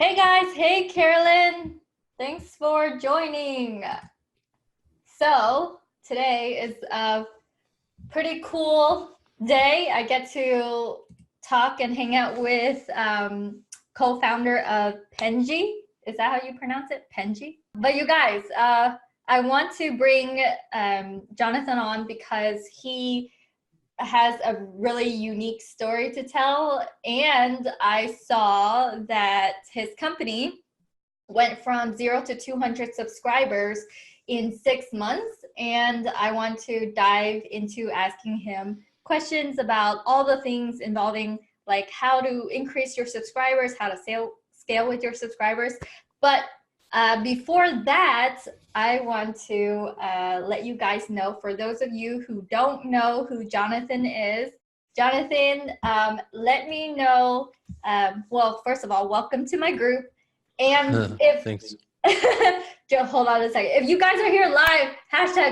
Hey guys, hey Carolyn. Thanks for joining. So today is a pretty cool day. I get to talk and hang out with co-founder of Penji. Is that how you pronounce it? Penji? But you guys, I want to bring Johnathan on because he has a really unique story to tell, and I saw that his company went from 0 to 200 subscribers in 6 months, and I want to dive into asking him questions about all the things involving like how to increase your subscribers, how to scale with your subscribers. But before that, I want to let you guys know, for those of you who don't know who Johnathan is, Johnathan, let me know, well, first of all, welcome to my group. And if, Thanks. hold on a second. If you guys are here live,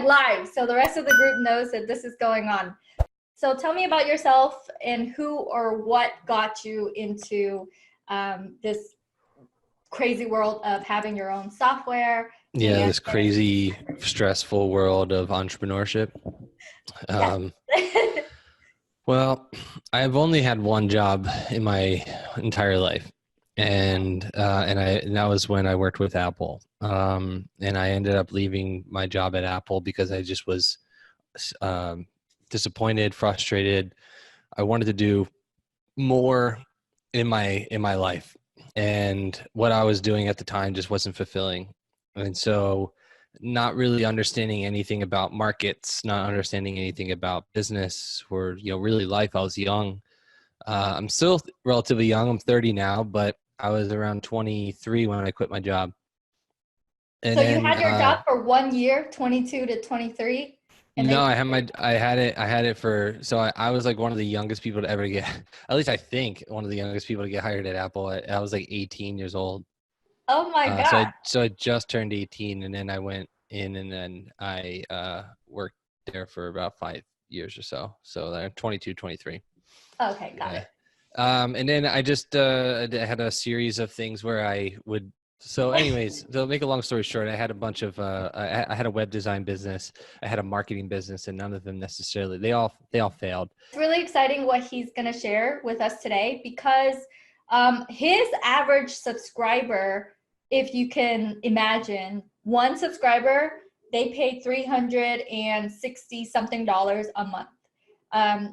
#live, so the rest of the group knows that this is going on. So tell me about yourself and who or what got you into this crazy world of having your own software. Yeah, this crazy, stressful world of entrepreneurship. Well, I've only had one job in my entire life, and that was when I worked with Apple. And I ended up leaving my job at Apple because I just was disappointed, frustrated. I wanted to do more in my life, and what I was doing at the time just wasn't fulfilling. And so, not really understanding anything about markets, not understanding anything about business or really life. I was young. I'm still relatively young. I'm 30 now, but I was around 23 when I quit my job. And so then, you had your job for 1 year, 22 to 23? No, I had it for, so I was like one of the youngest people to ever get, at least I think one of the youngest people to get hired at Apple. I was like 18 years old. Oh my God. So I just turned 18, and then I went in, and then I worked there for about 5 years or so. So I'm 22, 23. Okay, got it. And then I just had a series of things where I would, so anyways, to make a long story short, I had a bunch of, I had a web design business, I had a marketing business, and none of them necessarily, they all failed. It's really exciting what he's gonna share with us today, because his average subscriber, if you can imagine, one subscriber, they pay $360 something a month.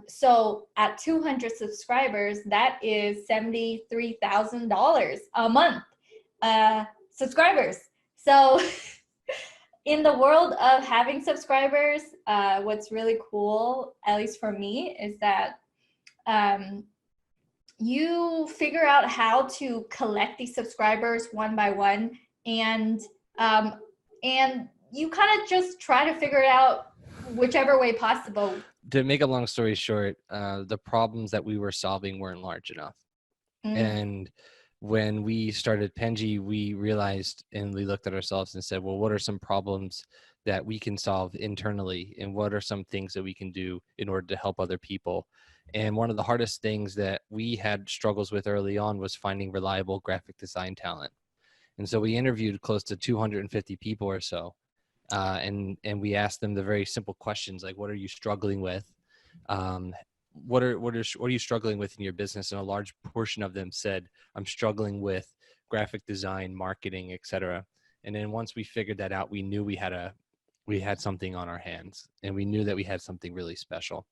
So at 200 subscribers, that is $73,000 a month. Subscribers. So in the world of having subscribers, what's really cool, at least for me, is that you figure out how to collect these subscribers one by one, and you kind of just try to figure it out whichever way possible. To make a long story short, the problems that we were solving weren't large enough. And when we started Penji, we realized, and we looked at ourselves and said, well, what are some problems that we can solve internally? And what are some things that we can do in order to help other people? And one of the hardest things that we had struggles with early on was finding reliable graphic design talent. And so we interviewed close to 250 people or so. And we asked them the very simple questions, like, what are you struggling with? What are you struggling with in your business? And a large portion of them said, I'm struggling with graphic design, marketing, etc. And then once we figured that out, we knew we had something on our hands, and we knew that we had something really special.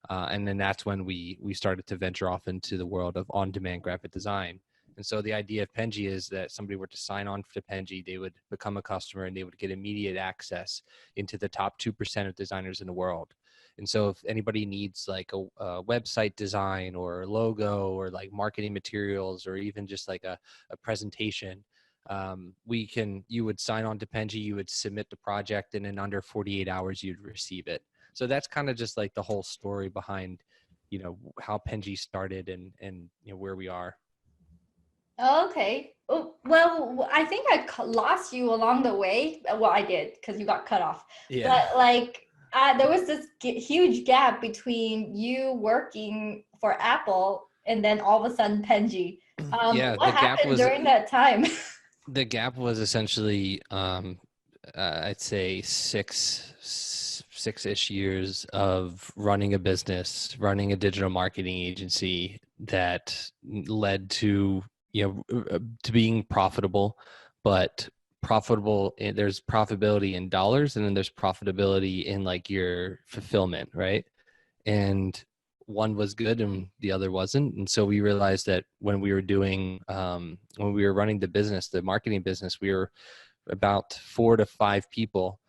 And then that's when we started to venture off into the world of on-demand graphic design. And so the idea of Penji is that somebody were to sign on to Penji, they would become a customer, and they would get immediate access into the top 2% of designers in the world. And so if anybody needs like a website design or a logo or like marketing materials, or even just like a presentation, you would sign on to Penji, you would submit the project, and in under 48 hours, you'd receive it. So that's kind of just like the whole story behind, how Penji started and where we are. Okay. Well, I think I lost you along the way. Well, I did, because you got cut off. Yeah. But like, there was this huge gap between you working for Apple and then all of a sudden Penji. Yeah, What happened during that time? the gap was essentially I'd say six-ish years of running a business, running a digital marketing agency that led to, to being profitable, but there's profitability in dollars, and then there's profitability in like your fulfillment, right? And one was good and the other wasn't. And so we realized that when we were when we were running the business, the marketing business, we were about 4 to 5 people.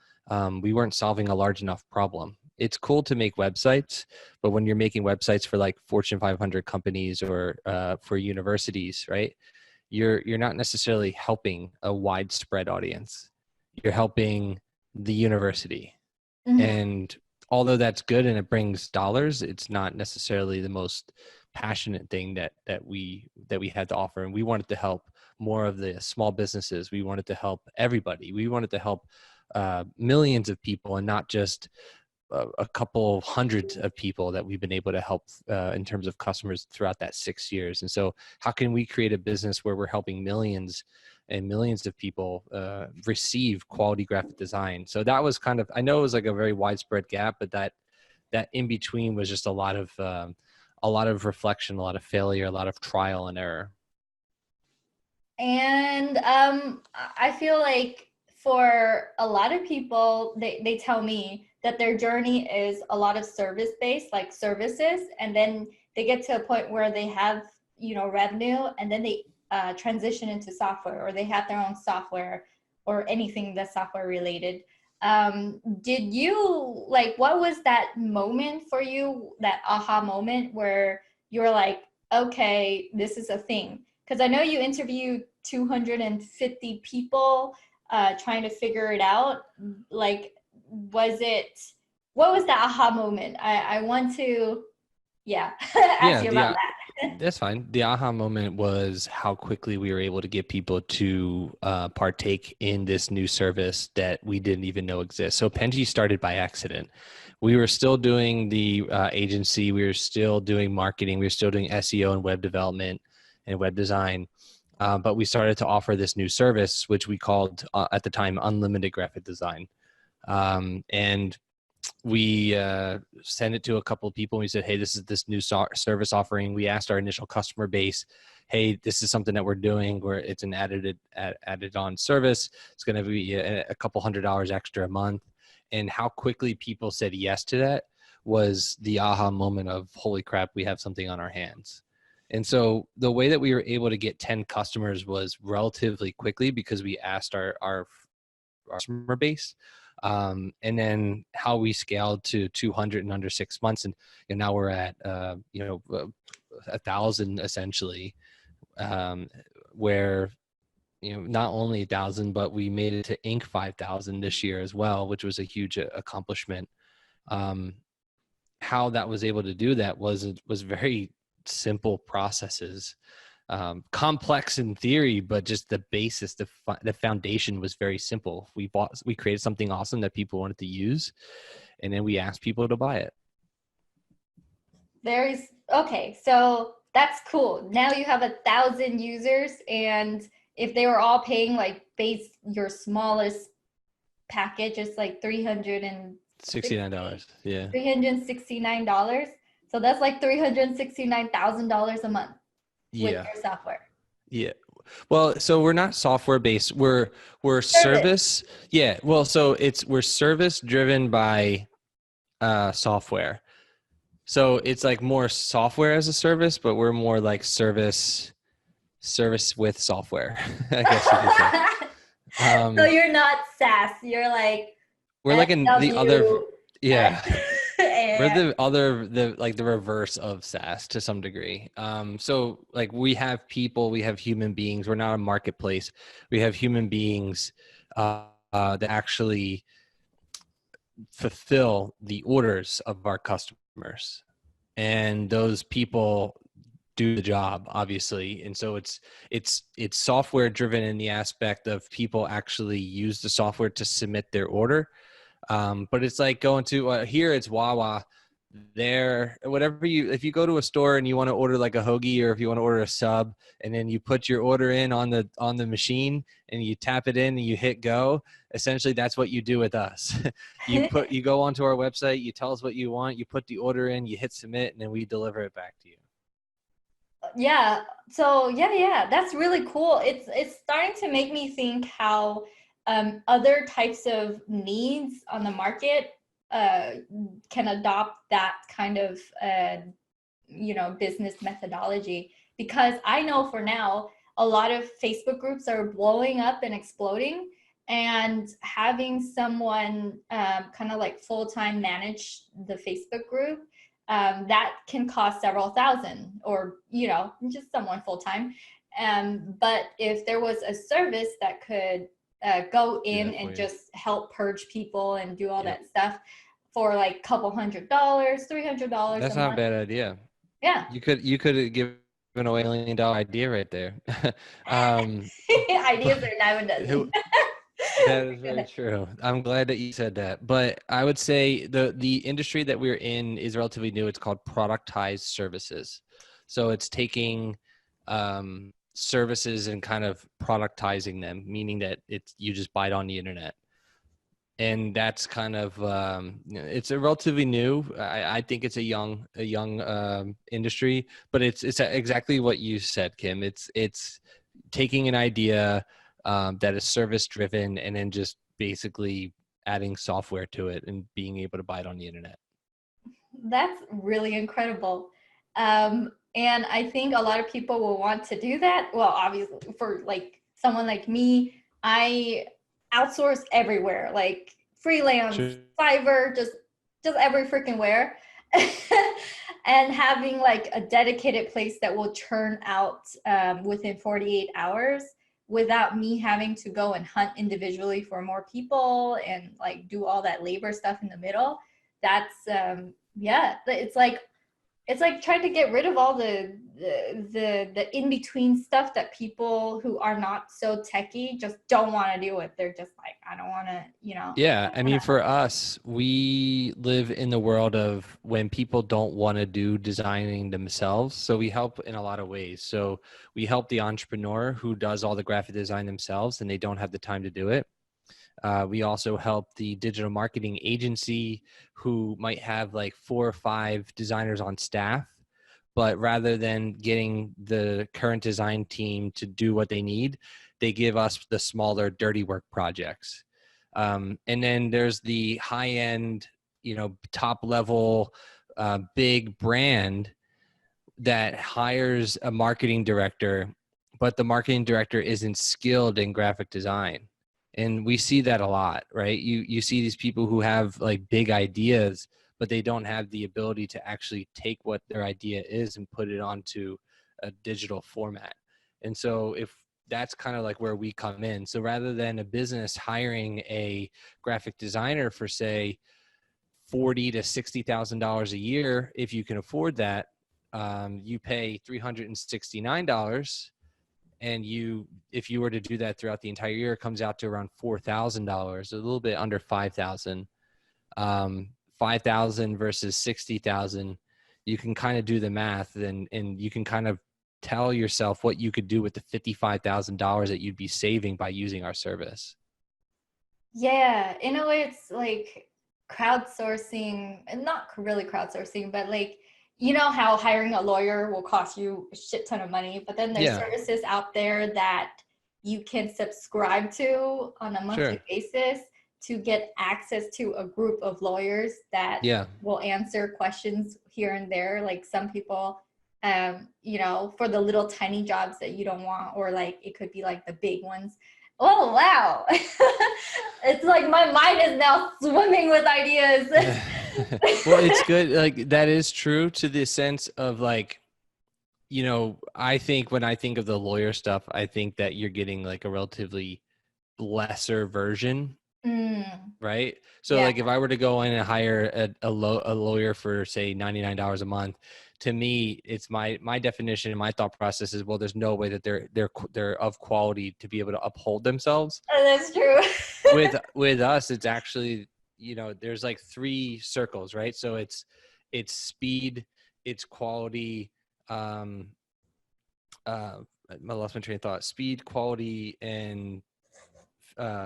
We weren't solving a large enough problem. It's cool to make websites, but when you're making websites for like Fortune 500 companies or for universities, right? You're not necessarily helping a widespread audience. You're helping the university. Mhm. And although that's good and it brings dollars, it's not necessarily the most passionate thing that we had to offer. And we wanted to help more of the small businesses. We wanted to help everybody. We wanted to help millions of people, and not just a couple hundreds of people that we've been able to help in terms of customers throughout that 6 years. And so how can we create a business where we're helping millions and millions of people receive quality graphic design? So that was kind of, I know it was like a very widespread gap, but that in between was just a lot of reflection, a lot of failure, a lot of trial and error. And I feel like for a lot of people, they tell me that their journey is a lot of service-based, like services, and then they get to a point where they have, revenue, and then they transition into software, or they have their own software or anything that's software related. Did you, like, what was that moment for you, that aha moment where you're like, okay, this is a thing? Because I know you interviewed 250 people trying to figure it out. Like, what was the aha moment? I want to, ask Yeah, you about that. that's fine. The aha moment was how quickly we were able to get people to partake in this new service that we didn't even know exists. So Penji started by accident. We were still doing the agency. We were still doing marketing. We were still doing SEO and web development and web design. But we started to offer this new service, which we called at the time unlimited graphic design. And we sent it to a couple of people. And we said, hey, this is this new service offering. We asked our initial customer base, hey, this is something that we're doing where it's an added on service. It's going to be a couple $100 extra a month. And how quickly people said yes to that was the aha moment of, holy crap, we have something on our hands. And so the way that we were able to get 10 customers was relatively quickly because we asked our customer base. And then how we scaled to 200 in under 6 months. And now we're at, 1,000 essentially, where, not only 1,000, but we made it to Inc. 5,000 this year as well, which was a huge accomplishment. How that was able to do that was very simple processes. Complex in theory, but just the basis, the foundation was very simple. We created something awesome that people wanted to use, and then we asked people to buy it. Okay, so that's cool. Now you have 1,000 users, and if they were all paying like your smallest package, it's like $369. Yeah. $369. So that's like $369,000 a month with your software. Yeah. Well, so we're not software based. We're service. Yeah. Well, so we're service driven by software. So it's like more software as a service, but we're more like service with software, I guess you could say. So you're not SaaS. You're like we're like in the other, yeah. We're the reverse of SaaS to some degree. So like we have people, we have human beings. We're not a marketplace. We have human beings that actually fulfill the orders of our customers, and those people do the job, obviously. And so it's software driven in the aspect of people actually use the software to submit their order. But it's like going to here it's Wawa there, whatever if you go to a store and you want to order like a hoagie, or if you want to order a sub, and then you put your order in on the machine and you tap it in and you hit go, essentially that's what you do with us. You go onto our website, you tell us what you want, you put the order in, you hit submit, and then we deliver it back to you. Yeah. So yeah, that's really cool. It's starting to make me think how other types of needs on the market can adopt that kind of business methodology, because I know for now a lot of Facebook groups are blowing up and exploding, and having someone kind of like full-time manage the Facebook group, that can cost several thousand, or just someone full-time. But if there was a service that could go in and just help purge people and do all that stuff for like a couple $100, $300 that's a not month. a bad idea. Yeah. You could have given away $1 million idea right there. Ideas are never done. That is very true. I'm glad that you said that. But I would say the industry that we're in is relatively new. It's called productized services. So it's taking services and kind of productizing them, meaning that you just buy it on the internet. And that's kind of it's a relatively new. I think it's a young industry, but it's exactly what you said, Kim. It's taking an idea that is service driven, and then just basically adding software to it and being able to buy it on the internet. That's really incredible. And I think a lot of people will want to do that. Well, obviously for like someone like me, I outsource everywhere, like freelance, Sure. Fiverr, just every freaking where. And having like a dedicated place that will churn out within 48 hours without me having to go and hunt individually for more people and like do all that labor stuff in the middle. That's it's like trying to get rid of all the in-between stuff that people who are not so techie just don't want to deal with. They're just like, I don't want to, Yeah, I mean, for us, we live in the world of when people don't want to do designing themselves. So we help in a lot of ways. So we help the entrepreneur who does all the graphic design themselves and they don't have the time to do it. We also help the digital marketing agency who might have like 4 or 5 designers on staff, but rather than getting the current design team to do what they need, they give us the smaller dirty work projects. And then there's the high end, top level, big brand that hires a marketing director, but the marketing director isn't skilled in graphic design. And we see that a lot, right? You see these people who have like big ideas, but they don't have the ability to actually take what their idea is and put it onto a digital format. And so if that's kind of like where we come in. So rather than a business hiring a graphic designer for say $40,000 to $60,000 a year, if you can afford that, you pay $369. And if you were to do that throughout the entire year, it comes out to around $4,000, a little bit under 5,000. 5,000 versus 60,000. You can kind of do the math, and you can kind of tell yourself what you could do with the $55,000 that you'd be saving by using our service. Yeah, in a way, it's like crowdsourcing, and not really crowdsourcing, but like, how hiring a lawyer will cost you a shit ton of money, but then there's services out there that you can subscribe to on a monthly basis to get access to a group of lawyers that will answer questions here and there. Like some people, for the little tiny jobs that you don't want, or like it could be like the big ones. Oh, wow. It's like my mind is now swimming with ideas. Well, it's good. Like that is true to the sense of like, I think when I think of the lawyer stuff, I think that you're getting like a relatively lesser version. Right. So like if I were to go in and hire a lawyer for say $99 a month, to me, it's my definition and my thought process is, well, there's no way that they're of quality to be able to uphold themselves. Oh, that's true. With us, it's actually, there's like 3 circles, right? So it's it's speed, it's quality. I lost my train of thought. Speed, quality, and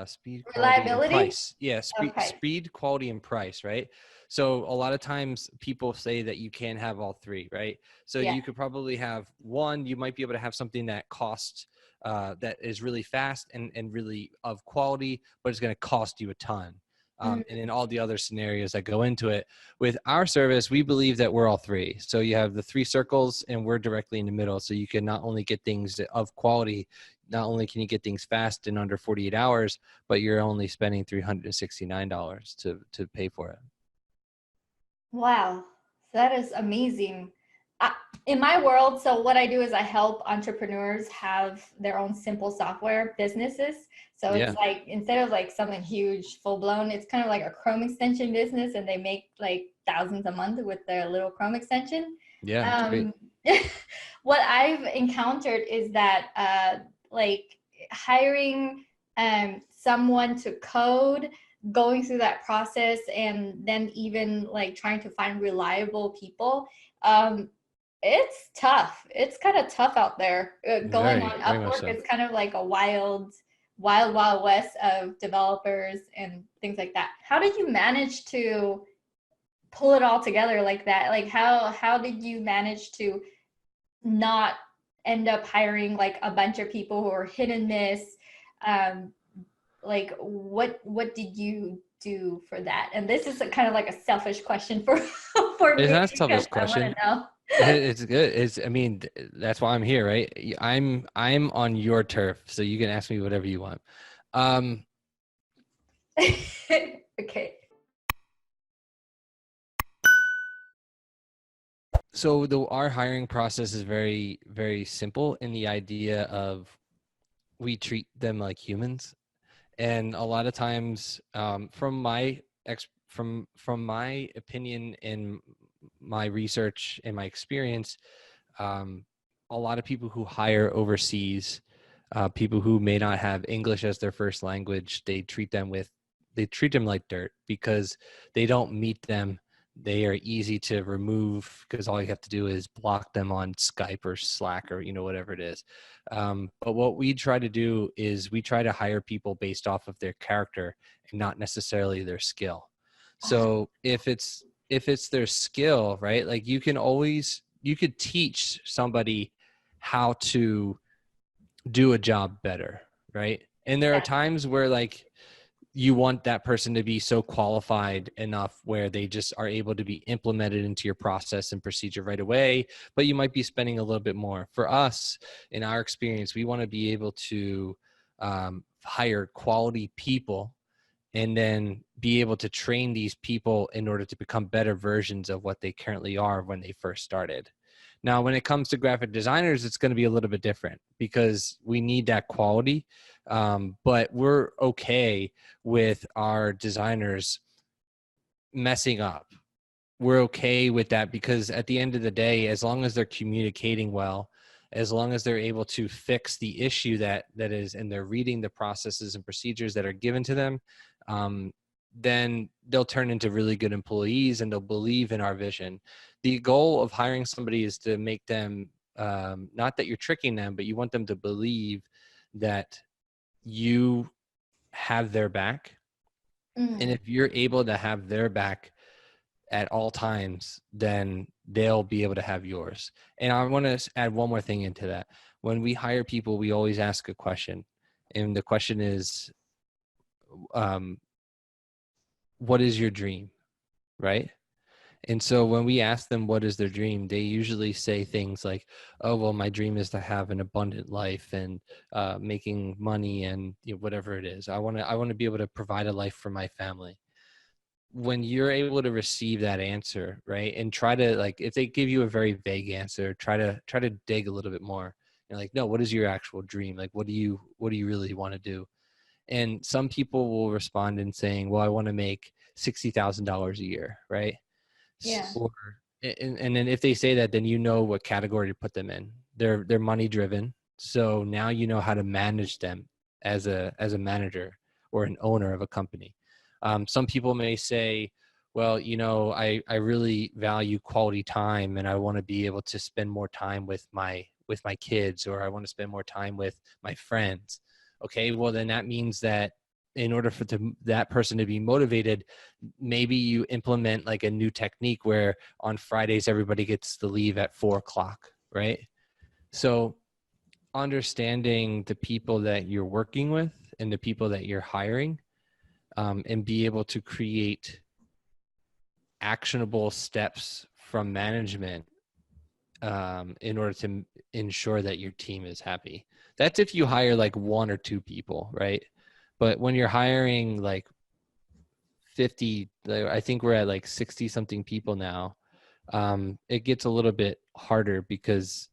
speed, quality, and Reliability? price. Yeah, Okay. speed, quality, and price, right? So a lot of times people say that you can't have all three, right? So Yeah. you could probably have one. You might be able to have something that costs that is really fast and really of quality, but it's going to cost you a ton. Mm. And in all the other scenarios that go into it, with our service, we believe that we're all three. So you have the three circles, and we're directly in the middle. So you can not only get things of quality, not only can you get things fast in under 48 hours, but you're only spending $369 to pay for it. Wow, that is amazing. I, in my world, so what I do is I help entrepreneurs have their own simple software businesses. So it's Yeah. like instead of like something huge, full blown, it's kind of like a Chrome extension business, and they make like thousands a month with their little Chrome extension. Yeah, it's great. What I've encountered is that like hiring someone to code, going through that process, and then even like trying to find reliable people, it's tough. It's kind of tough out there. Going Very, on very much Upwork so. is kind of like a wild west of developers and things like that. How did you manage to pull it all together like that? Like how did you manage to not end up hiring like a bunch of people who are hit and miss? Like what did you do for that? And this is a kind of like a selfish question for for It's me, not a because toughest I want to question. know. It's good. I mean, that's why I'm here, right? I'm on your turf, so you can ask me whatever you want. Okay. So our hiring process is very, very simple in the idea of we treat them like humans. And a lot of times, from my opinion and my research and my experience, a lot of people who hire overseas, people who may not have English as their first language, they treat them like dirt because they don't meet them. They are easy to remove because all you have to do is block them on Skype or Slack or whatever it is. But what we try to do is we try to hire people based off of their character and not necessarily their skill. So if it's their skill, right? Like you could teach somebody how to do a job better, right? And there are Yeah. times where like you want that person to be so qualified enough where they just are able to be implemented into your process and procedure right away, but you might be spending a little bit more. For us, in our experience, we want to be able to hire quality people and then be able to train these people in order to become better versions of what they currently are when they first started. Now, when it comes to graphic designers, it's going to be a little bit different because we need that quality. But we're okay with our designers messing up. We're okay with that because at the end of the day, as long as they're communicating well, as long as they're able to fix the issue that is, and they're reading the processes and procedures that are given to them, then they'll turn into really good employees and they'll believe in our vision. The goal of hiring somebody is to make them, not that you're tricking them, but you want them to believe that you have their back. And Mm. if you're able to have their back at all times, then they'll be able to have yours. And I want to add one more thing into that. When we hire people, we always ask a question. And the question is, what is your dream? Right? And so when we ask them what is their dream, they usually say things like, "Oh, well, my dream is to have an abundant life and making money and whatever it is. I want to be able to provide a life for my family." When you're able to receive that answer, right, and try to, like, if they give you a very vague answer, try to dig a little bit more. You're like, no, what is your actual dream? Like, what do you really want to do? And some people will respond in saying, well, I want to make $60,000 a year, right? Yeah. Or and then if they say that, then you know what category to put them in. They're money driven, so now you know how to manage them as a manager or an owner of a company. Some people may say, well, I really value quality time, and I want to be able to spend more time with my kids, or I want to spend more time with my friends. Okay, well then that means that in order for that person to be motivated, maybe you implement like a new technique where on Fridays everybody gets to leave at 4:00, right? So understanding the people that you're working with and the people that you're hiring, and be able to create actionable steps from management, in order to ensure that your team is happy. That's if you hire like one or two people, right? But when you're hiring like 50, I think we're at like 60 something people now, it gets a little bit harder because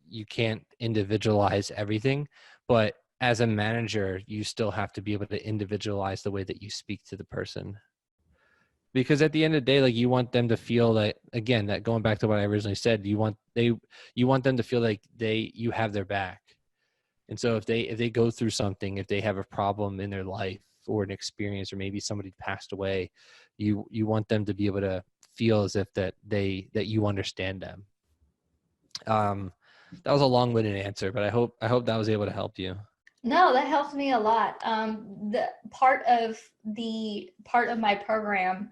you can't individualize everything. But as a manager, you still have to be able to individualize the way that you speak to the person. Because at the end of the day, like you want them to feel that, again, that going back to what I originally said, you want them to feel like you have their back. And so if they go through something, if they have a problem in their life or an experience, or maybe somebody passed away, you want them to be able to feel as if that you understand them. That was a long-winded answer, but I hope that was able to help you. No, that helps me a lot. The part of my program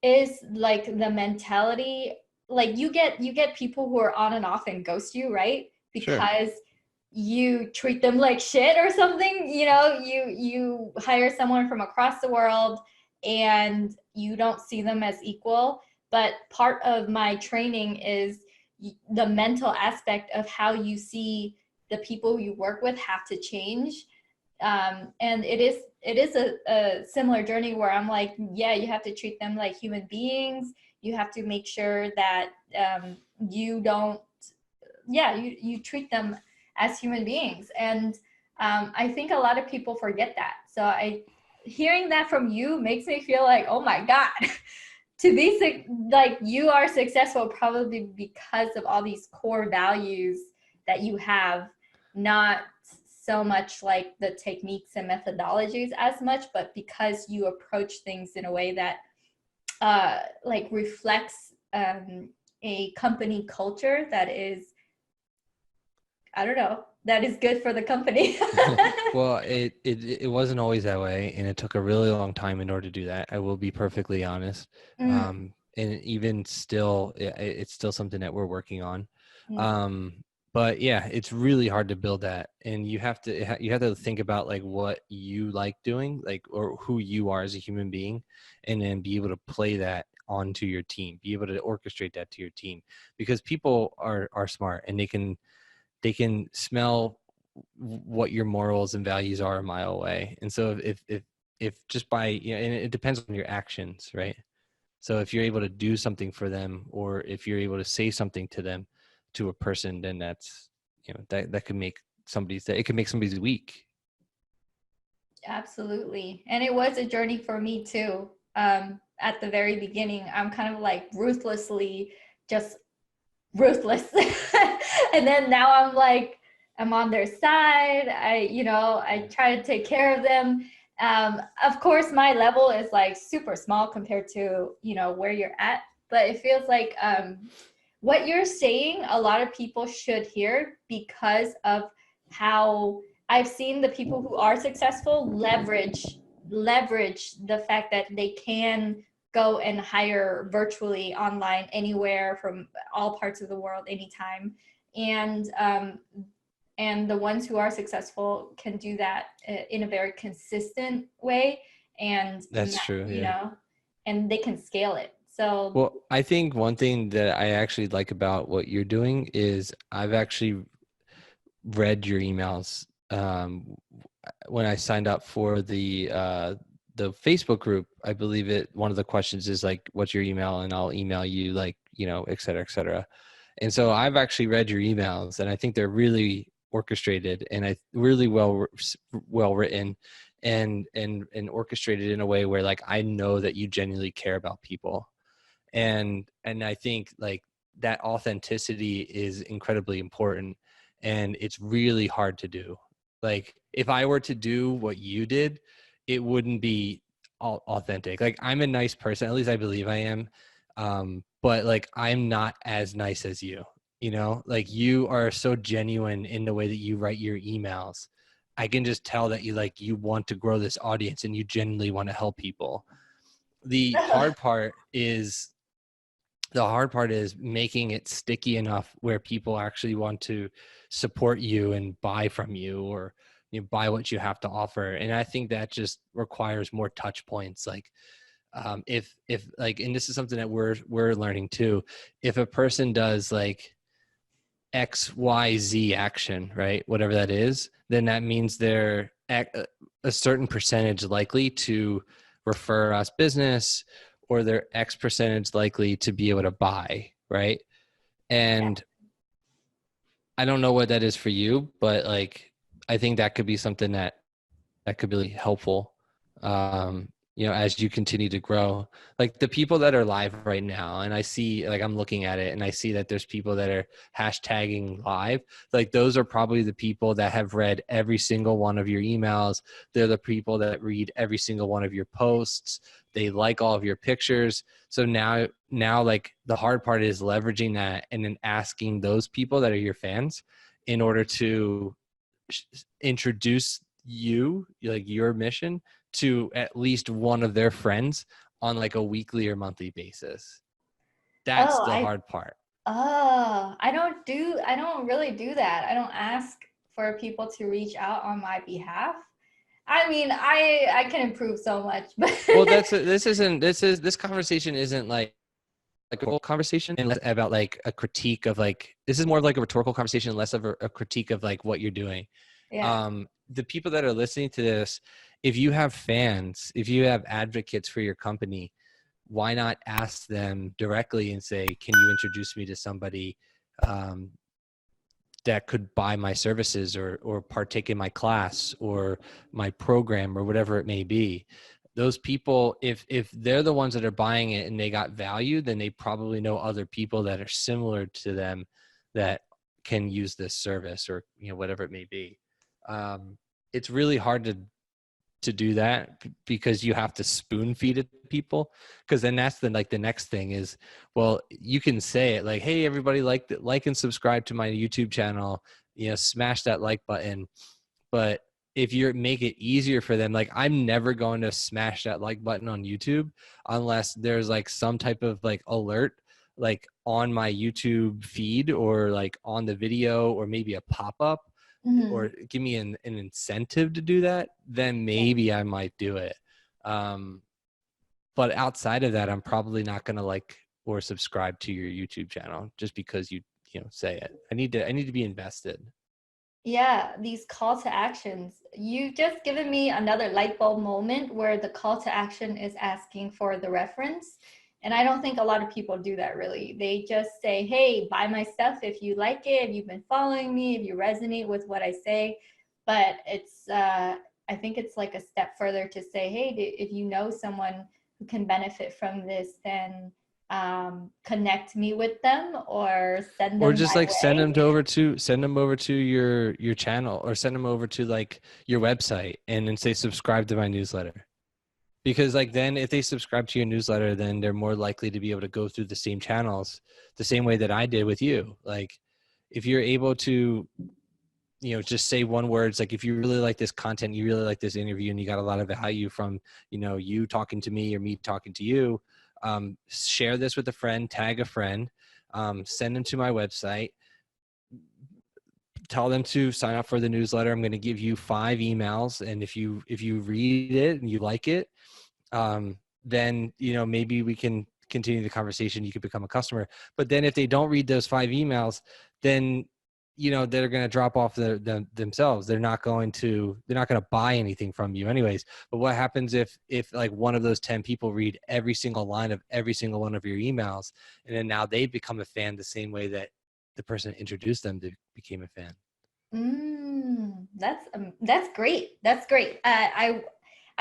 is like the mentality. Like you get people who are on and off and ghost you, right? Sure. Because you treat them like shit or something. You hire someone from across the world and you don't see them as equal. But part of my training is the mental aspect of how you see the people you work with have to change. And it is a similar journey where I'm like, yeah, you have to treat them like human beings. You have to make sure that you don't, you treat them as human beings. And I think a lot of people forget that. So hearing that from you makes me feel like, oh my God, to be like you are successful probably because of all these core values that you have, not so much like the techniques and methodologies as much, but because you approach things in a way that like reflects a company culture that is, I don't know, that is good for the company. Well, it wasn't always that way, and it took a really long time in order to do that. I will be perfectly honest. And even still, it's still something that we're working on. But yeah, it's really hard to build that, and you have to think about like what you like doing, like, or who you are as a human being, and then be able to play that onto your team, be able to orchestrate that to your team, because people are smart, and they can smell what your morals and values are a mile away. And so if just by, and it depends on your actions, right? So if you're able to do something for them, or if you're able to say something to them, to a person, then that's, that could make it could make somebody's week. Absolutely. And it was a journey for me too. At the very beginning, I'm kind of like ruthlessly just ruthless. And then now I'm like, I'm on their side. I try to take care of them. Of course, my level is like super small compared to, where you're at, but it feels like what you're saying, a lot of people should hear, because of how I've seen the people who are successful leverage the fact that they can go and hire virtually, online, anywhere, from all parts of the world, anytime. And the ones who are successful can do that in a very consistent way. And That's true. Yeah. and they can scale it. So, well, I think one thing that I actually like about what you're doing is I've actually read your emails. When I signed up for the Facebook group, I believe one of the questions is like, what's your email? And I'll email you, like, et cetera, et cetera. And so I've actually read your emails, and I think they're really orchestrated, and really well written, and orchestrated in a way where, like, I know that you genuinely care about people. And I think like that authenticity is incredibly important, and it's really hard to do. Like, if I were to do what you did, it wouldn't be authentic. Like I'm a nice person, at least I believe I am. But like I'm not as nice as you, you know, like you are so genuine in the way that you write your emails. I can just tell that you want to grow this audience and you genuinely want to help people. The hard part is making it sticky enough where people actually want to support you and buy from you, or buy what you have to offer. And I think that just requires more touch points. Like if like, and this is something that we're learning too, if a person does like XYZ action, right, whatever that is, then that means they're a certain percentage likely to refer us business, or they're X percentage likely to be able to buy, right? And I don't know what that is for you, but like I think that could be something that could be really helpful, as you continue to grow. Like the people that are live right now, and I see, like I'm looking at it and I see that there's people that are hashtagging live. Like those are probably the people that have read every single one of your emails. They're the people that read every single one of your posts. They like all of your pictures. So now like the hard part is leveraging that and then asking those people that are your fans in order to introduce you, like your mission, to at least one of their friends on like a weekly or monthly basis. That's Oh, the hard part. I don't really do that. I don't ask for people to reach out on my behalf. I mean, I can improve so much, but Well, this conversation isn't like a whole conversation and less about like a critique of like, this is more of like a rhetorical conversation, less of a critique of like what you're doing. yeah. The people that are listening to this, if you have fans, if you have advocates for your company, why not ask them directly and say, can you introduce me to somebody that could buy my services or partake in my class or my program or whatever it may be? Those people, if they're the ones that are buying it and they got value, then they probably know other people that are similar to them that can use this service, or whatever it may be. It's really hard to do that because you have to spoon feed it to people, because then that's the next thing is, well, you can say it like, hey everybody, like and subscribe to my YouTube channel, smash that like button. But if you make it easier for them, like I'm never going to smash that like button on YouTube unless there's like some type of like alert like on my YouTube feed, or like on the video, or maybe a pop-up, or give me an incentive to do that, then maybe I might do it. But outside of that, I'm probably not going to like or subscribe to your YouTube channel just because you say it. I need to be invested. Yeah, these call to actions. You just given me another light bulb moment where the call to action is asking for the reference. And I don't think a lot of people do that really. They just say, hey, buy my stuff if you like it, if you've been following me, if you resonate with what I say. But I think it's like a step further to say, hey, if you know someone who can benefit from this, then connect me with them or send Or them just my like send way. them over to your channel, or send them over to like your website and then say subscribe to my newsletter. Because like then if they subscribe to your newsletter, then they're more likely to be able to go through the same channels the same way that I did with you. Like if you're able to just say one word, it's like if you really like this content, you really like this interview, and you got a lot of value from you talking to me or me talking to you, share this with a friend, tag a friend, send them to my website, tell them to sign up for the newsletter. I'm going to give you 5 emails, and if you read it and you like it, then maybe we can continue the conversation. You could become a customer. But then if they don't read those 5 emails, then they're going to drop off themselves. They're not going to buy anything from you anyways. But what happens if like one of those 10 people read every single line of every single one of your emails, and then now they become a fan the same way that the person that introduced them became a fan? That's great. That's great. I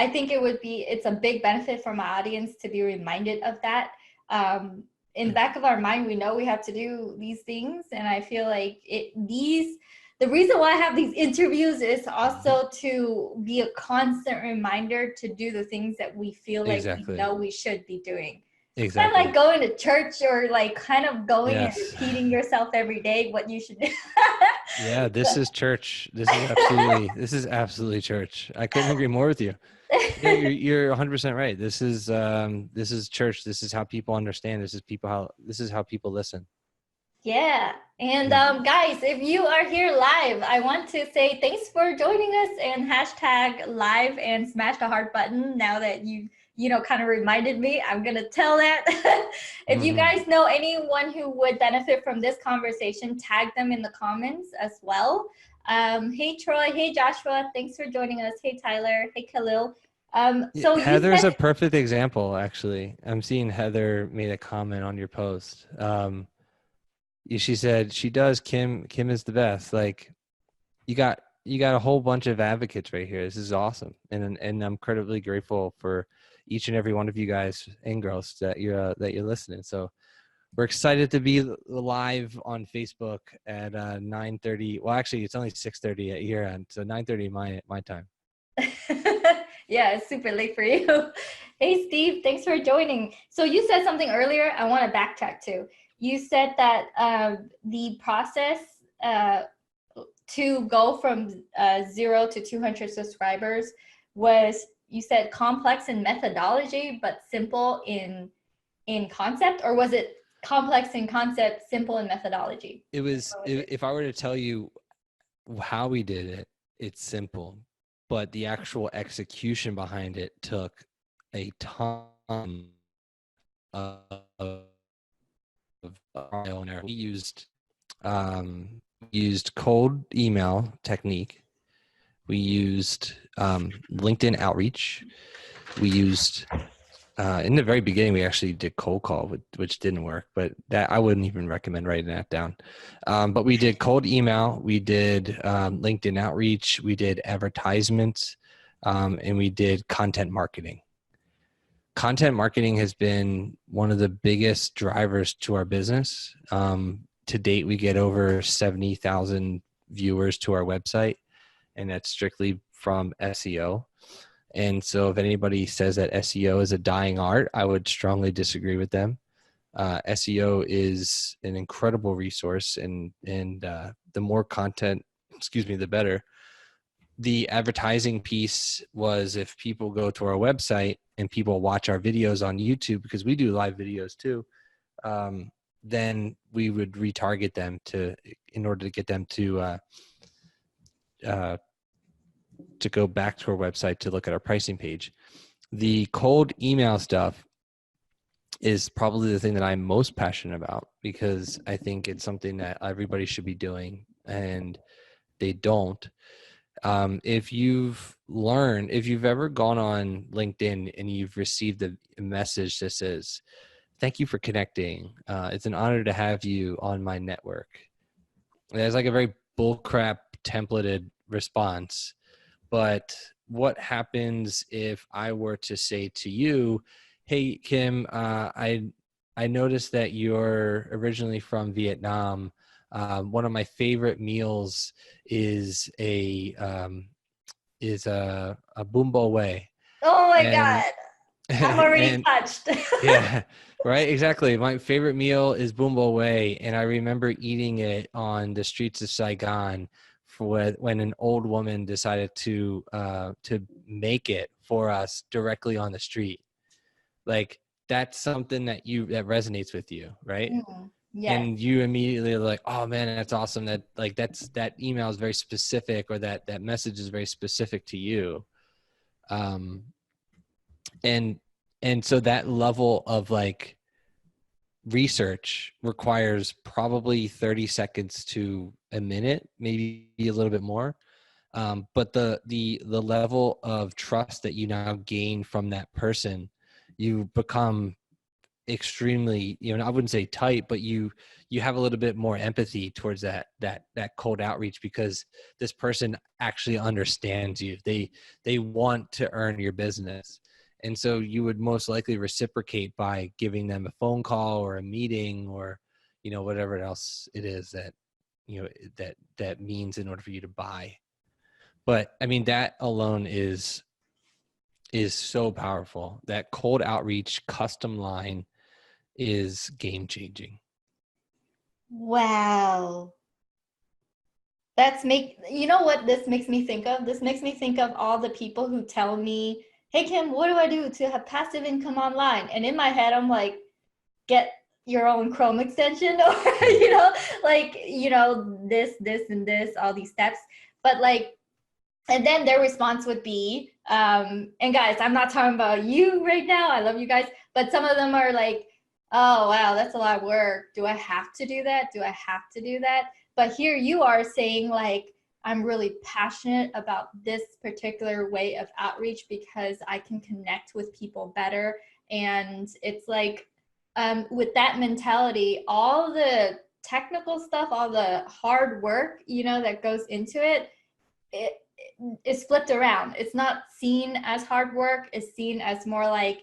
think it's a big benefit for my audience to be reminded of that. In the back of our mind, we know we have to do these things, and I feel like these the reason why I have these interviews is also to be a constant reminder to do the things that we feel like we know we should be doing. Kind of like going to church, or like kind of going and repeating yourself every day what you should do. Yeah, this is church. This is absolutely church. I couldn't agree more with you. Yeah, you're 100% right. This is church. This is how people understand. This is how people listen. Yeah. And guys, if you are here live, I want to say thanks for joining us, and hashtag live and smash the heart button. Now that you kind of reminded me, I'm going to tell that. If you guys know anyone who would benefit from this conversation, tag them in the comments as well. Hey, Troy. Hey, Joshua. Thanks for joining us. Hey, Tyler. Hey, Khalil. So Heather's a perfect example, actually. I'm seeing Heather made a comment on your post. She said she does. Kim is the best. Like, you got a whole bunch of advocates right here. This is awesome, and I'm incredibly grateful for each and every one of you guys and girls that you're listening. So we're excited to be live on Facebook at 9:30. Well, actually, it's only 6:30 at your end, so 9:30 my time. Yeah, it's super late for you. Hey, Steve, thanks for joining. So you said something earlier. I want to backtrack to. You said that the process to go from 0 to 200 subscribers was, you said, complex in methodology but simple in concept, or was it complex in concept, simple in methodology? It was. If I were to tell you how we did it, it's simple, but the actual execution behind it took a ton of trial and error. We used cold email technique. We used LinkedIn outreach. We used in the very beginning, we actually did cold call, which didn't work, but that I wouldn't even recommend writing that down. But we did cold email, we did LinkedIn outreach, we did advertisements, and we did content marketing. Content marketing has been one of the biggest drivers to our business. To date, we get over 70,000 viewers to our website, and that's strictly from SEO. And so if anybody says that SEO is a dying art, I would strongly disagree with them. SEO is an incredible resource, and the more content, the better. The advertising piece was, if people go to our website and people watch our videos on YouTube, because we do live videos too, then we would retarget them in order to get them to go back to our website to look at our pricing page. The cold email stuff is probably the thing that I'm most passionate about, because I think it's something that everybody should be doing, and they don't. If you've ever gone on LinkedIn and you've received a message that says, "Thank you for connecting. It's an honor to have you on my network." There's like a very bullcrap templated response. But what happens if I were to say to you, "Hey, Kim, I noticed that you're originally from Vietnam. One of my favorite meals is a bún bò Huế." Oh my God. I'm already touched. Yeah, right. Exactly. My favorite meal is bún bò Huế, and I remember eating it on the streets of Saigon when an old woman decided to make it for us directly on the street. Like, that's something that resonates with you, right? Yes. And you immediately are like, "Oh man, that's awesome. That email is very specific, or that message is very specific to you." And so that level of like research requires probably 30 seconds to a minute, maybe a little bit more. But the level of trust that you now gain from that person, you become extremely, I wouldn't say tight, but you have a little bit more empathy towards that cold outreach, because this person actually understands you. They want to earn your business. And so you would most likely reciprocate by giving them a phone call or a meeting, or, whatever else it is that, that means in order for you to buy. But I mean, that alone is so powerful. That cold outreach custom line is game changing. Wow. You know what this makes me think of? This makes me think of all the people who tell me, hey Kim, what do I do to have passive income online? And in my head, I'm like, get your own Chrome extension or, this and this, all these steps. But like, and then their response would be, and guys, I'm not talking about you right now. I love you guys. But some of them are like, oh, wow, that's a lot of work. Do I have to do that? Do I have to do that? But here you are saying like, I'm really passionate about this particular way of outreach because I can connect with people better. And it's like, with that mentality, all the technical stuff, all the hard work, that goes into it, it is flipped around. It's not seen as hard work. It's seen as more like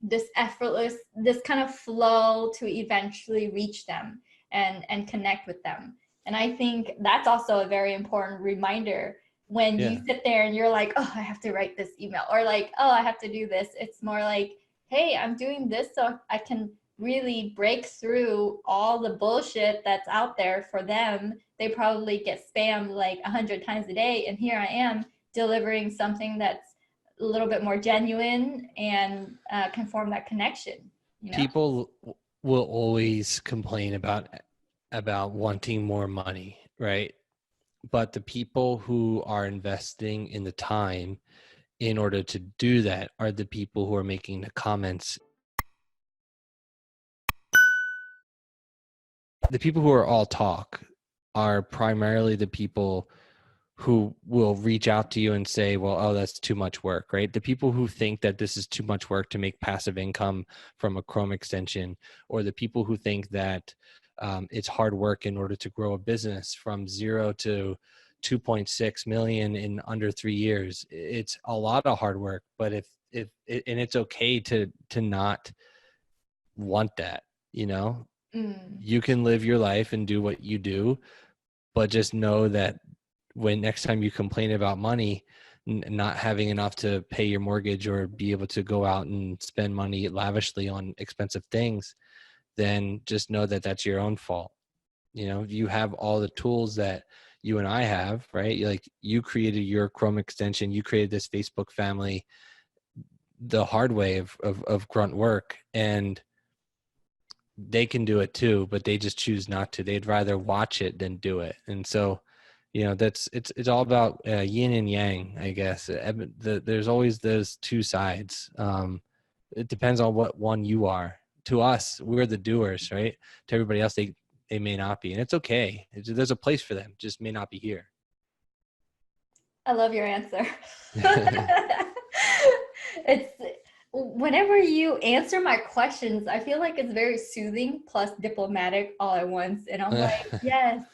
this effortless, this kind of flow to eventually reach them and connect with them. And I think that's also a very important reminder when you sit there and you're like, oh, I have to write this email, or like, oh, I have to do this. It's more like, hey, I'm doing this so I can really break through all the bullshit that's out there for them. They probably get spammed like 100 times a day. And here I am delivering something that's a little bit more genuine and can form that connection. People will always complain about wanting more money, right? But the people who are investing in the time in order to do that are the people who are making the comments. The people who are all talk are primarily the people who will reach out to you and say, well, oh, that's too much work, right? The people who think that this is too much work to make passive income from a Chrome extension, or the people who think that it's hard work in order to grow a business from 0 to 2.6 million in under 3 years. It's a lot of hard work, but if and it's okay to not want that, you can live your life and do what you do, but just know that when next time you complain about money, not having enough to pay your mortgage or be able to go out and spend money lavishly on expensive things, then just know that that's your own fault. You have all the tools that you and I have, right? Like, you created your Chrome extension, you created this Facebook family the hard way of grunt work, and they can do it too, but they just choose not to. They'd rather watch it than do it. And so, it's all about yin and yang, I guess. There's always those two sides. It depends on what one you are. To us, we're the doers, right? To everybody else, they may not be, and it's okay. There's a place for them, just may not be here. I love your answer. It's whenever you answer my questions, I feel like it's very soothing plus diplomatic all at once, and I'm like, yes.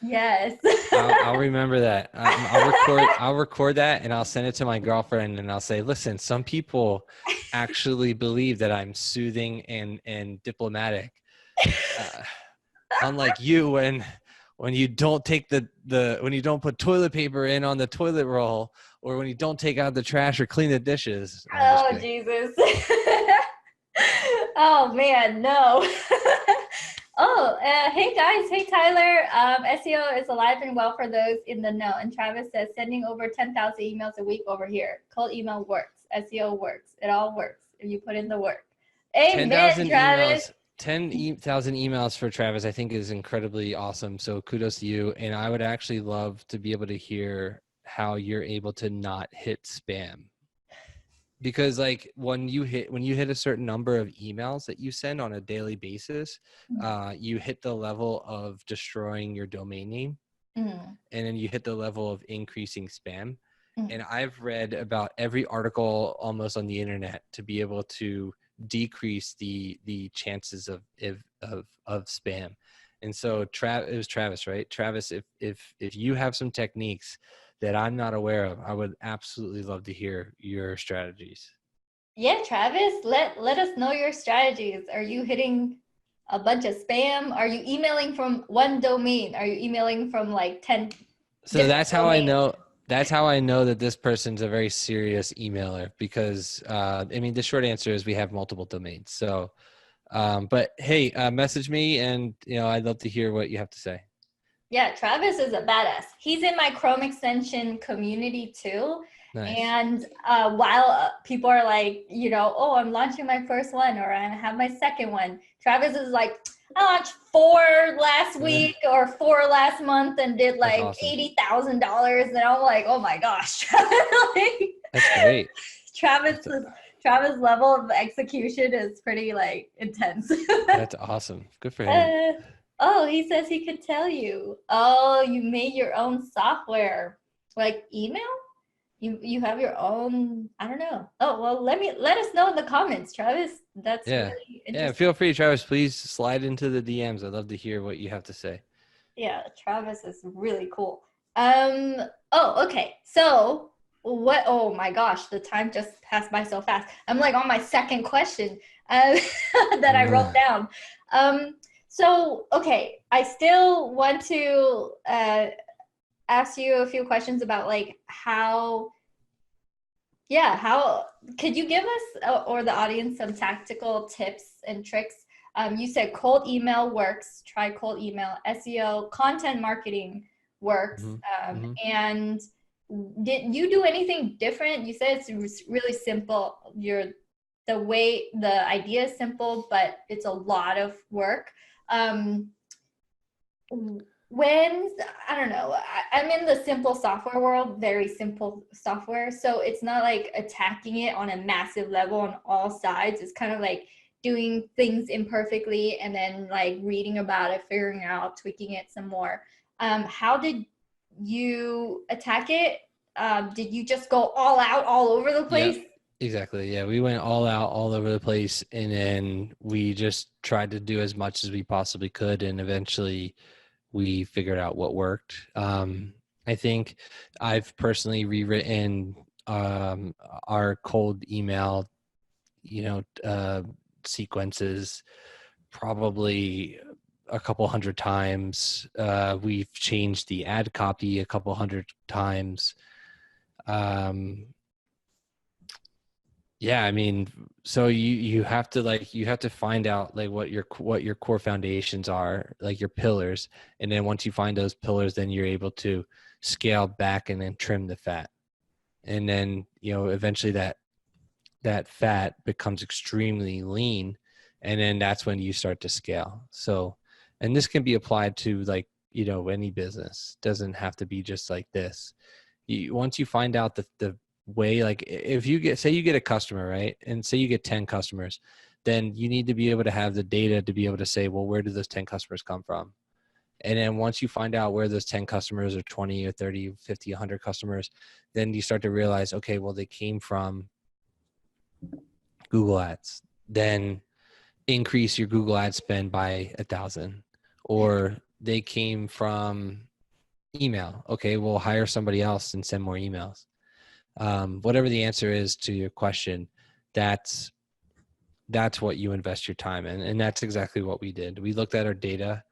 I'll remember that. I'll record that, and I'll send it to my girlfriend, and I'll say, listen, some people actually believe that I'm soothing and diplomatic, unlike you when you don't take when you don't put toilet paper in on the toilet roll, or when you don't take out the trash or clean the dishes. Oh, Jesus. Oh, man, no. Hey, guys. Hey, Tyler. SEO is alive and well for those in the know. And Travis says, sending over 10,000 emails a week over here. Cold email works. SEO works. It all works if you put in the work. Amen, 10,000 Travis. 10,000 emails for Travis, I think, is incredibly awesome. So kudos to you. And I would actually love to be able to hear how you're able to not hit spam, because like when you hit a certain number of emails that you send on a daily basis, you hit the level of destroying your domain name, and then you hit the level of increasing spam. And I've read about every article almost on the internet to be able to decrease the chances of spam. And so it was Travis, right? Travis, if you have some techniques that I'm not aware of, I would absolutely love to hear your strategies. Yeah, Travis, let us know your strategies. Are you hitting a bunch of spam? Are you emailing from one domain? Are you emailing from like 10 So different that's how I domains? know. That's how I know that this person's a very serious emailer because I mean the short answer is we have multiple domains. So, but hey, message me and I'd love to hear what you have to say. Yeah, Travis is a badass. He's in my Chrome extension community too. Nice. And while people are like, oh, I'm launching my first one or I have my second one, Travis is like, I launched 4 last week or 4 last month and did That's like awesome. $80,000. And I'm like, oh my gosh. Like, That's great. Travis' level of execution is pretty like intense. That's awesome. Good for him. Oh, he says he could tell you. Oh, you made your own software, like email? You have your own, I don't know. Oh, well, let us know in the comments, Travis. That's Yeah. really Yeah. interesting. Feel free, Travis. Please slide into the DMs. I'd love to hear what you have to say. Yeah, Travis is really cool. Oh, okay. So what, oh my gosh, the time just passed by so fast. I'm like on my second question that I wrote down. So okay, I still want to ask you a few questions about like how could you give us or the audience some tactical tips and tricks? You said cold email works, try cold email, SEO, content marketing works. And did you do anything different? You said it's really simple. The idea is simple, but it's a lot of work. Um, when I don't know, I'm in the simple software world, very simple software. So it's not like attacking it on a massive level on all sides. It's kind of like doing things imperfectly and then like reading about it, figuring out, tweaking it some more. How did you attack it? Did you just go all out all over the Yeah, place? exactly. Yeah, we went all out, all over the place, and then we just tried to do as much as we possibly could, and eventually we figured out what worked. I think I've personally rewritten our cold email, sequences probably a couple hundred times. We've changed the ad copy a couple hundred times. Yeah, I mean, so you have to find out like what your core foundations are, like your pillars, and then once you find those pillars, then you're able to scale back and then trim the fat, and then eventually that fat becomes extremely lean, and then that's when you start to scale. So, and this can be applied to like any business. Doesn't have to be just like this. Once you find out the way, like if you get a customer, right, and say you get 10 customers, then you need to be able to have the data to be able to say, well, where do those 10 customers come from? And then once you find out where those 10 customers or 20 or 30, 50, 100 customers, then you start to realize, okay, well, they came from Google Ads. Then increase your Google ad spend by 1,000. Or they came from email. Okay, we'll hire somebody else and send more emails. Whatever the answer is to your question, that's what you invest your time in. And that's exactly what we did. We looked at our data.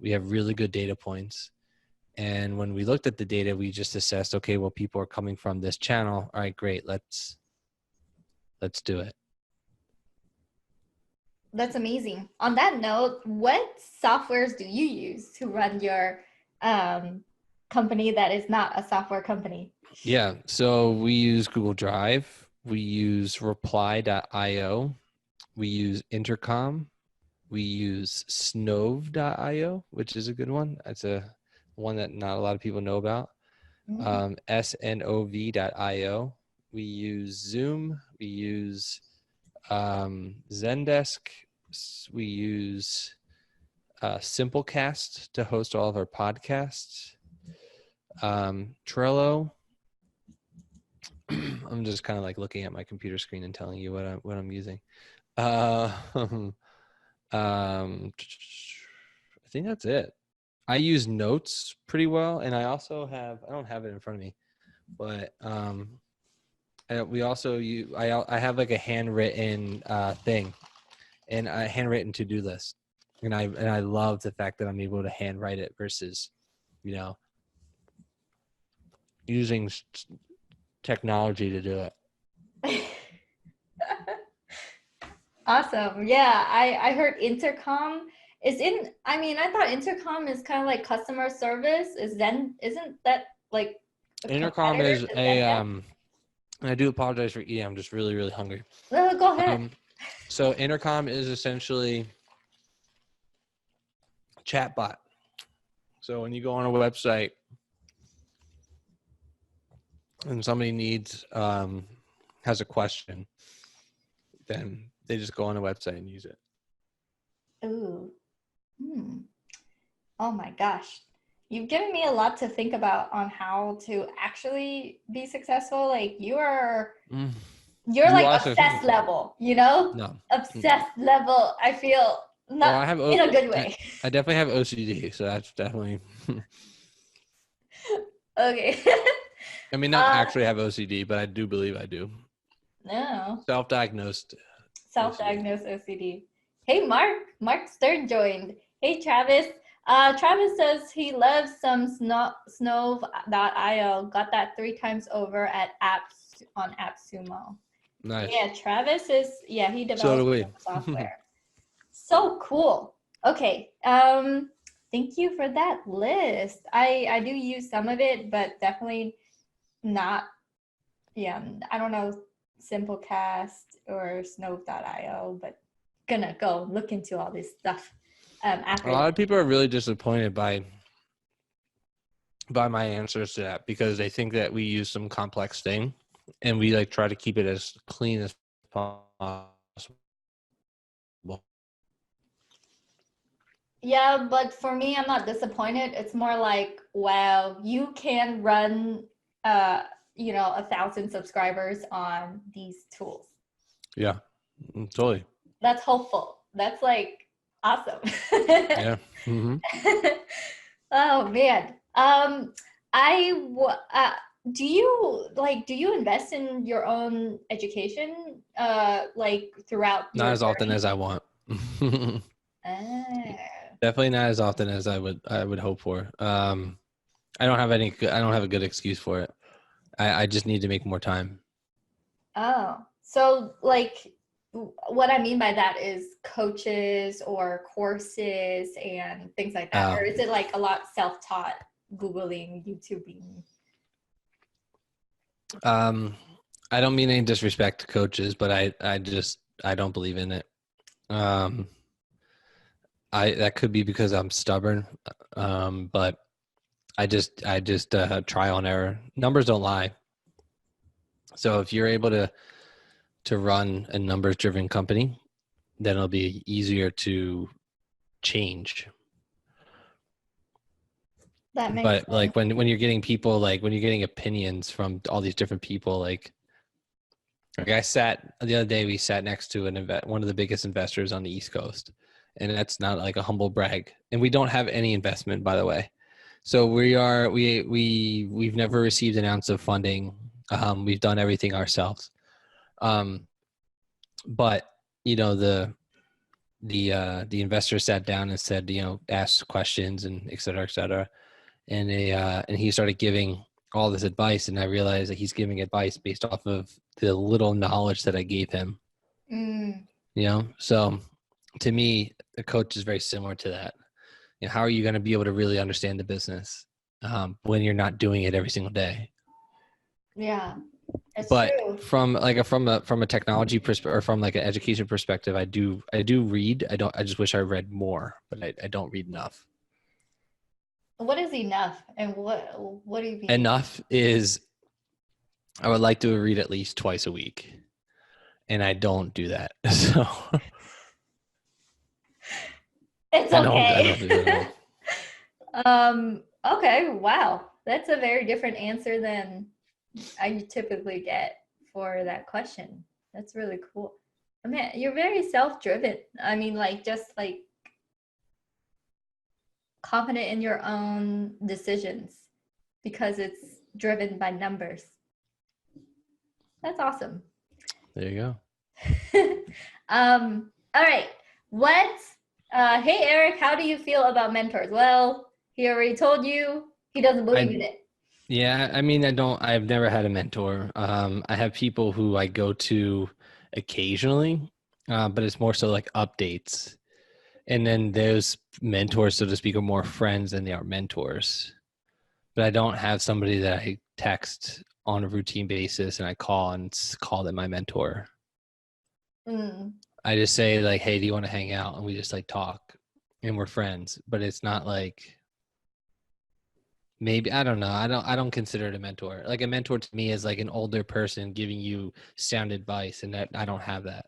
We have really good data points. And when we looked at the data, we just assessed, okay, well, people are coming from this channel. All right, great. Let's do it. That's amazing. On that note, what softwares do you use to run your company that is not a software company? Yeah. So we use Google Drive. We use reply.io. We use Intercom. We use snove.io, which is a good one. That's a one that not a lot of people know about. snov.io. We use Zoom. We use Zendesk. We use Simplecast to host all of our podcasts. Trello. I'm just kind of like looking at my computer screen and telling you what I'm using. I think that's it. I use Notes pretty well, and I also have, I don't have it in front of me, but we also use, I have like a handwritten thing and a handwritten to-do list. And I love the fact that I'm able to handwrite it versus, you know, using technology to do it. Awesome. Yeah, I heard intercom is in, I mean, I thought intercom is kind of like customer service. Isn't that like a Intercom competitor is to a Zendesk? and I do apologize for eating. I'm just really, really hungry. No, go ahead. So intercom is essentially chatbot. So when you go on a website and somebody needs has a question, then they just go on the website and use it. Ooh. Hmm. Oh my gosh. You've given me a lot to think about on how to actually be successful. Like you're You like also obsessed level, you know? no Obsessed level. I feel Well, not I have in a good way. I definitely have OCD, so that's definitely. Okay. I mean, not actually have OCD, but I do believe I do. No. Self-diagnosed OCD. Self-diagnosed OCD. Hey, Mark. Mark Stern joined. Hey, Travis. Travis says he loves some Snove.io. Got that 3 times over at apps on AppSumo. Nice. Yeah, Travis is, yeah, he So do develops we. software. So cool. Okay. Thank you for that list. I do use some of it, but definitely not, yeah, I don't know Simplecast or Snove.io, but gonna go look into all this stuff after A lot this. of people are really disappointed by my answers to that because they think that we use some complex thing and we like try to keep it as clean as possible. Yeah, but for me, I'm not disappointed. It's more like, wow, you can run, you know, 1,000 subscribers on these tools. Yeah, totally. That's hopeful. That's like awesome. Yeah. Mm-hmm. Oh man. Do you invest in your own education like throughout Not your as often journey? as I want. Ah. Definitely not as often as I would hope for. I don't have a good excuse for it. I just need to make more time. Oh, so like what I mean by that is coaches or courses and things like that, or is it like a lot self-taught, Googling, YouTubing? I don't mean any disrespect to coaches, but I don't believe in it. That could be because I'm stubborn. But I just trial and error. Numbers don't lie. So if you're able to run a numbers driven company, then it'll be easier to change. That makes But sense. like when you're getting people, like when you're getting opinions from all these different people, like I sat the other day, we sat next to one of the biggest investors on the East Coast, and that's not like a humble brag. And we don't have any investment, by the way. So we've never received an ounce of funding. We've done everything ourselves. But you know the investor sat down and said, you know, ask questions and et cetera, et cetera. And he started giving all this advice, and I realized that he's giving advice based off of the little knowledge that I gave him. Mm. You know, so to me, a coach is very similar to that. You know, how are you going to be able to really understand the business when you're not doing it every single day? Yeah, it's But true. from a technology perspective or from like an education perspective, I do read. I just wish I read more, but I don't read enough. What is enough, and what do you mean? Enough is I would like to read at least twice a week, and I don't do that. So It's I okay. don't do that at all. Okay, wow. That's a very different answer than I typically get for that question. That's really cool. I mean, you're very self-driven. I mean, like just like confident in your own decisions because it's driven by numbers. That's awesome. There you go. All right. What Hey, Eric, how do you feel about mentors? Well, he already told you he doesn't believe in I it. Yeah, I mean, I've never had a mentor. I have people who I go to occasionally, but it's more so like updates. And then those mentors, so to speak, are more friends than they are mentors. But I don't have somebody that I text on a routine basis and I call and call them my mentor. Mm. I just say like, "Hey, do you want to hang out?" And we just like talk and we're friends, but it's not like maybe I don't know. I don't consider it a mentor. Like a mentor to me is like an older person giving you sound advice and that I don't have that.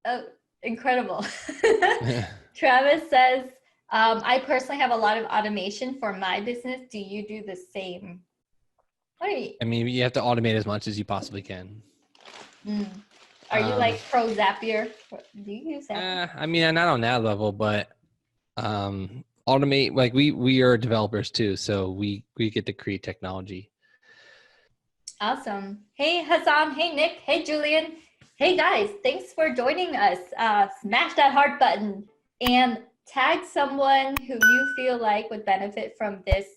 Oh, incredible. Travis says, I personally have a lot of automation for my business. Do you do the same? What are you? I mean, you have to automate as much as you possibly can. Mm. Are you Um, like pro Zapier? Do you use Zapier? I mean, not on that level, but automate like we are developers too, so we get to create technology. Awesome. Hey, Hassan. Hey, Nick. Hey, Julian. Hey, guys. Thanks for joining us. Smash that heart button and tag someone who you feel like would benefit from this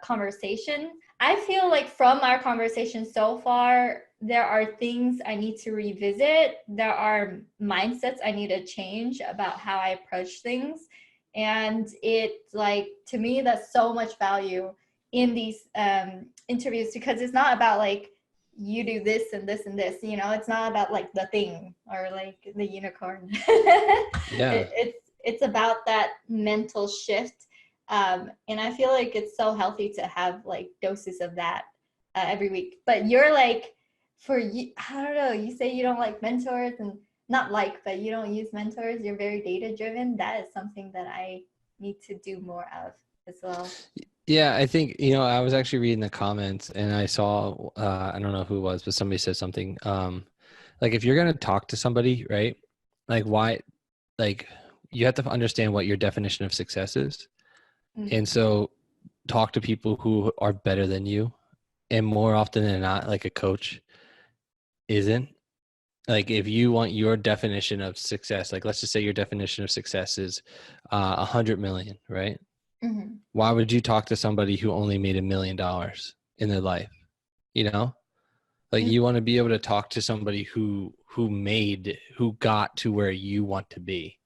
conversation. I feel like from our conversation so far, there are things I need to revisit. There are mindsets I need to change about how I approach things. And it, like, to me, that's so much value in these interviews, because it's not about like you do this and this and this, you know, it's not about like the thing or like the unicorn. Yeah. It's about that mental shift, and I feel like it's so healthy to have like doses of that every week. But you're like, for you, I don't know, you say you don't like mentors, and not like, but you don't use mentors, you're very data driven. That is something that I need to do more of as well. Yeah, I think, I was actually reading the comments and I saw, I don't know who it was, but somebody said something. Like if you're going to talk to somebody, right? Like why, like you have to understand what your definition of success is. Mm. And so talk to people who are better than you. And more often than not, like a coach isn't. Like if you want your definition of success, like let's just say your definition of success is 100 million, right? Mhm. Why would you talk to somebody who only made $1 million in their life? You know, like Mm. you want to be able to talk to somebody who got to where you want to be.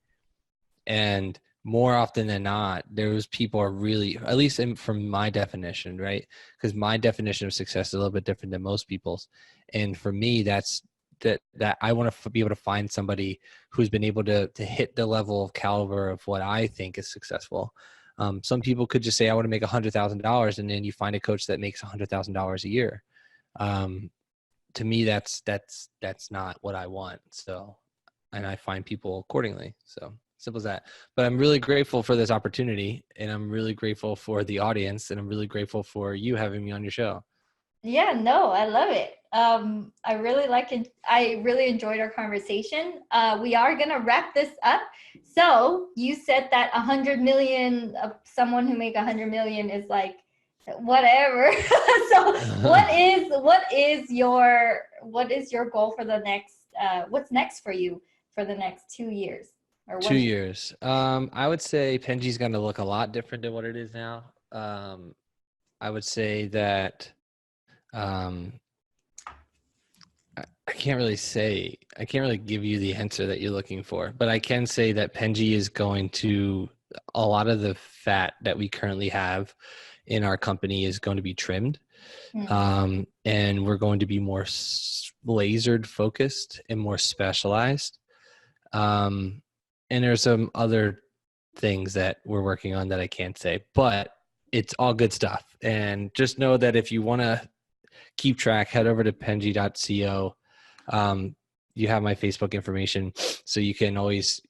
And more often than not, those people are really, at least from my definition, right? Because my definition of success is a little bit different than most people's. And for me, that's that I want to be able to find somebody who's been able to hit the level of caliber of what I think is successful. Some people could just say, I want to make $100,000, and then you find a coach that makes $100,000 a year. Um, to me, that's not what I want. So, and I find people accordingly. So simple as that. But I'm really grateful for this opportunity, and I'm really grateful for the audience, and I'm really grateful for you having me on your show. Yeah, no, I love it. I really like it. I really enjoyed our conversation. We are gonna wrap this up. So you said that 100 million of someone who make 100 million is like whatever. So what is your goal for the next? What's next for you for the next 2 years or 2 1 year? years. I would say Penji's going to look a lot different than what it is now. I would say that um, I can't really give you the answer that you're looking for, but I can say that Penji is going to, a lot of the fat that we currently have in our company is going to be trimmed. Hmm. And we're going to be more lasered focused and more specialized. And there's some other things that we're working on that I can't say, but it's all good stuff. And just know that if you want to keep track, head over to penji.co. You have my Facebook information, so you can always,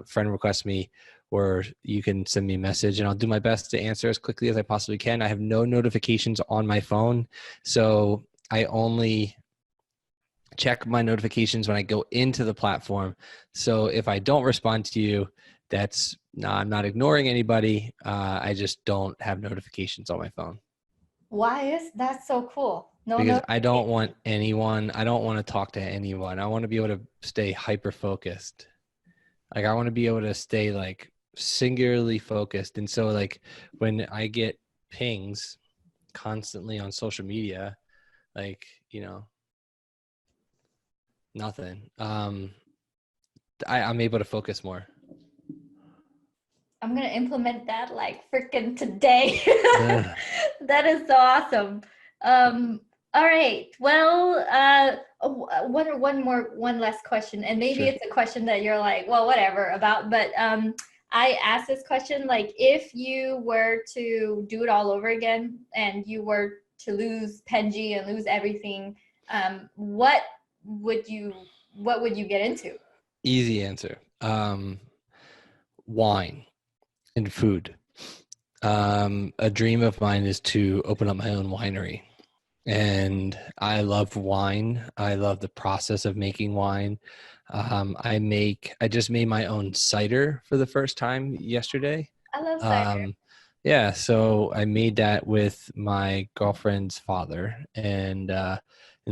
friend request me, or you can send me a message, and I'll do my best to answer as quickly as I possibly can. I have no notifications on my phone, so I only check my notifications when I go into the platform. So if I don't respond to you, that's no, I'm not ignoring anybody. I just don't have notifications on my phone Why is that so cool? No because I don't notification. want anyone. I don't want to talk to anyone. I want to be able to stay hyper focused. Like I want to be able to stay like singularly focused. And so like when I get pings constantly on social media, like, nothing. I'm able to focus more. I'm gonna implement that like freaking today. Ugh. That is so awesome. All right. Well, one last question, and maybe Sure. it's a question that you're like, well, whatever about. But I asked this question like, if you were to do it all over again, and you were to lose Penji and lose everything, what would you get into? Easy answer. Wine and food. A dream of mine is to open up my own winery. And I love wine. I love the process of making wine. I just made my own cider for the first time yesterday. I love cider. Um, yeah, so I made that with my girlfriend's father, and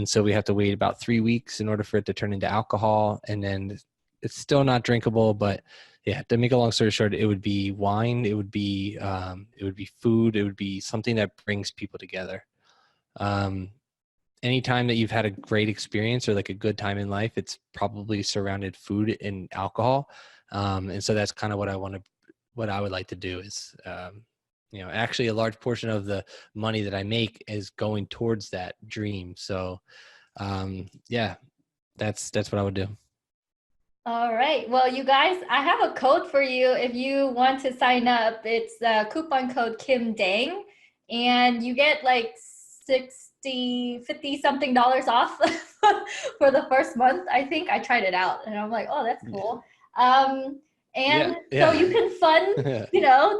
so we have to wait about 3 weeks in order for it to turn into alcohol, and then it's still not drinkable. But yeah, to make a long story short, it would be wine, it would be food, it would be something that brings people together. Um, Anytime that you've had a great experience or like a good time in life, it's probably surrounded food and alcohol. And so that's kind of what I would like to do is, actually a large portion of the money that I make is going towards that dream. So, yeah, that's what I would do. All right. Well, you guys, I have a code for you if you want to sign up. It's coupon code Kim Dang, and you get like 50 something dollars off for the first month. I think I tried it out and I'm like, oh, that's cool. And so you can fund,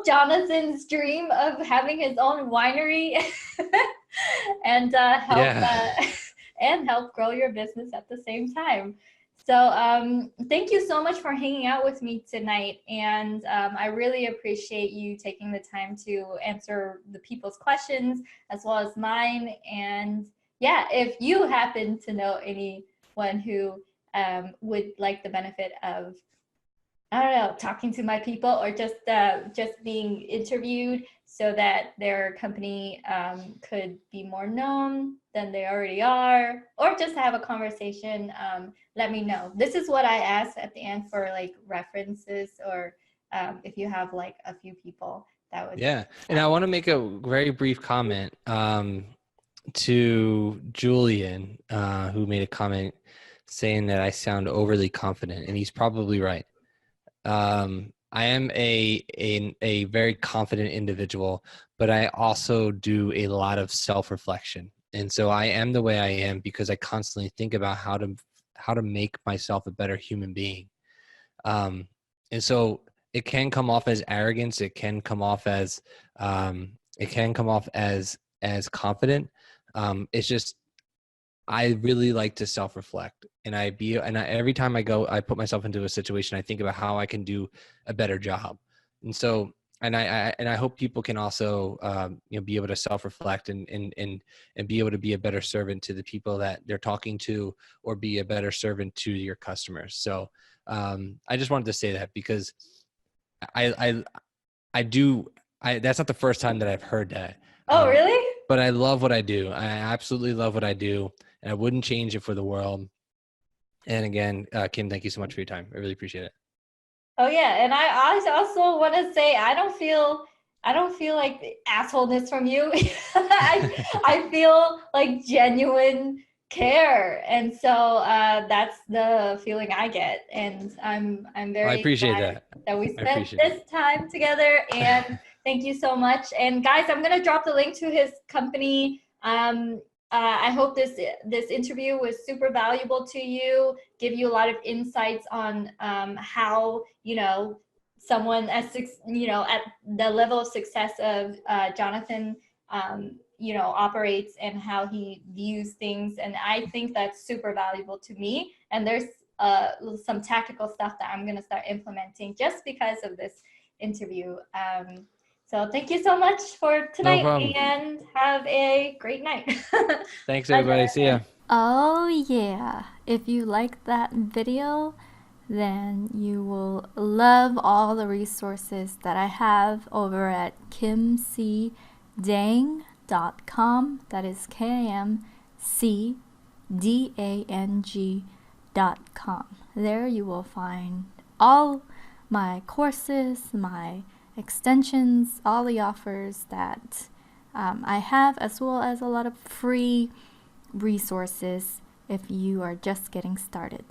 Johnathan's dream of having his own winery and help grow your business at the same time. So thank you so much for hanging out with me tonight. And I really appreciate you taking the time to answer the people's questions as well as mine. And yeah, if you happen to know anyone who would like the benefit of, I don't know, talking to my people or just being interviewed so that their company could be more known than they already are, or just have a conversation, let me know. This is what I ask at the end for like references, or if you have like a few people that would. Yeah. And I want to make a very brief comment to Julian, who made a comment saying that I sound overly confident, and he's probably right. I am a very confident individual, but I also do a lot of self-reflection. And so I am the way I am because I constantly think about how to make myself a better human being. And so it can come off as arrogance. It can come off as confident. It's just, I really like to self-reflect, and every time I put myself into a situation, I think about how I can do a better job. And so, and I hope people can also, be able to self-reflect and be able to be a better servant to the people that they're talking to, or be a better servant to your customers. So, I just wanted to say that because that's not the first time that I've heard that. Oh, really? But I love what I do. I absolutely love what I do, and I wouldn't change it for the world. And again, Kim, thank you so much for your time. I really appreciate it. Oh yeah, and I also want to say I don't feel like the assholeness from you. I feel like genuine care, and so that's the feeling I get, and I'm very I appreciate glad that we I spent appreciate this time together. And thank you so much. And guys, I'm gonna drop the link to his company. I hope this interview was super valuable to you, give you a lot of insights on how, someone at the level of success of Johnathan, operates and how he views things. And I think that's super valuable to me. And there's some tactical stuff that I'm going to start implementing just because of this interview. So thank you so much for tonight, and have a great night. Thanks, everybody. See ya. Oh yeah, if you liked that video, then you will love all the resources that I have over at kimcdang.com. That is KIMCDANG.com. There you will find all my courses, my extensions, all the offers that I have, as well as a lot of free resources if you are just getting started.